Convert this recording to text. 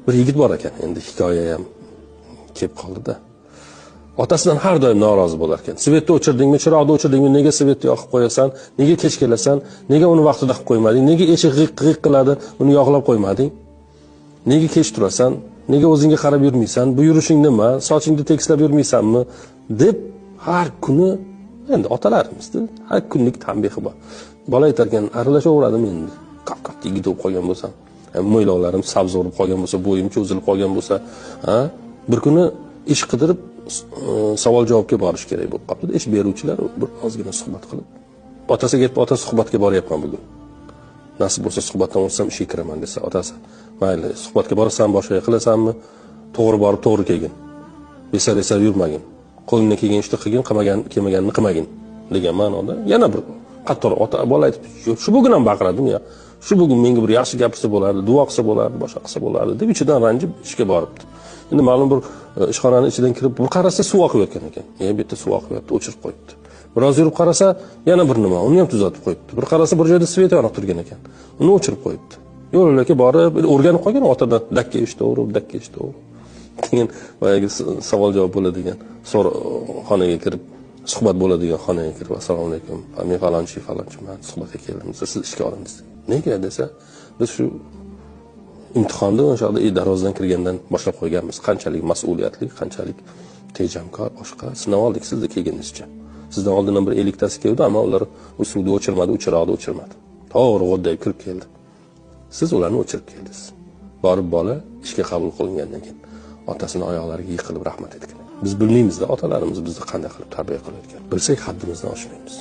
Bir yigit bor ekan, endi hikoya ham kelib qoldi-da. Otasidan har doim norozi bo'lar ekan. Svetni o'chirdingmi, chiroqni o'chirdingmi, nega svetni yoqib qo'yasan? Nega kech kelasan? Nega uni vaqtida qilib qo'ymading? Nega eshik g'iq qiladi, uni yoqlab qo'ymading? Nega kech turasan? Nega o'zingga qarab yurmaysan? Bu yurishing nima? Sochingni tekislab yurmaysanmi? deb har kuni endi otalarimizda har kunlik tanbehi bor. Bola aytar ekan, aralashaveradimi endi? Qat-qat yigit bo'lib qolgan bo'lsam, mo'yloqlarim sabz bo'lib qolgan bo'lsa, bo'yim cho'zilib qolgan bo'lsa, bir kuni ish qidirib savol javobga borish kerak bo'lib qoldi. Ish beruvchilar bir ozgina suhbat qilib, otasiga aytib, otasi suhbatga boryapman bugun. Nasib bo'lsa suhbatdan o'tsam ishga kiraman desa, otasi, mayli, suhbatga borasan, boshqa qilasanmi? To'g'ri borib, to'g'ri kelgin. Besar yurmagin. Qo'lingdan kelgan ishni qilgin, kelmaganini qilmagin degan ma'noda yana bir qattiq ota bola aytib, shu bugun ham baqiradim ya. Shu bugun menga bir yaxshi gapirsa bo'lardi, duo qilsa bo'lardi, boshqa qilsa bo'lardi deb ichidan ranjib ishga boribdi. Endi ma'lum bir ishxonaning ichidan kirib, bir qarasa suv oqayotgan ekan. Bu yerda suv oqyapti, o'chirib qo'yibdi. Biroz yurib qarasa, yana bir nima, uni ham tuzatib qo'yibdi. Bir qarasa bir joyda svet yonib turgan ekan. Uni o'chirib qo'yibdi. Yo'llarga borib, o'rganib qolgan otadan dakka eshitaverib, dakka eshitaverib. Keyin boyagi savol javob bo'ladigan xonaga kirib, suhbat bo'ladigan xonaga kirib, assalomu alaykum, men falonchi, men suhbatga keldim. Siz ishga olindingiz. Nega desa, biz shu imtihonni o'sha darvozadan kirgandan boshlab qo'yganmiz. Qanchalik mas'uliyatli, qanchalik tejamkor, boshqa sinab oldik sizni kelganingizcha. Sizdan oldindan bir 50 tasi keldi, ammo ular suvni o'chirmadi, chiroqni o'chirmadi. To'g'ri g'o'ddayib kirib keldi. Siz ularni o'chirib keldingiz. Borib bola ishga qabul qilingandan keyin otasini oyoqlariga yiqilib rahmat etgan. Biz bilmaymiz-da, otalarimiz bizni qanday qilib tarbiya qilayotgan. Bilsak haddimizdan oshmaymiz.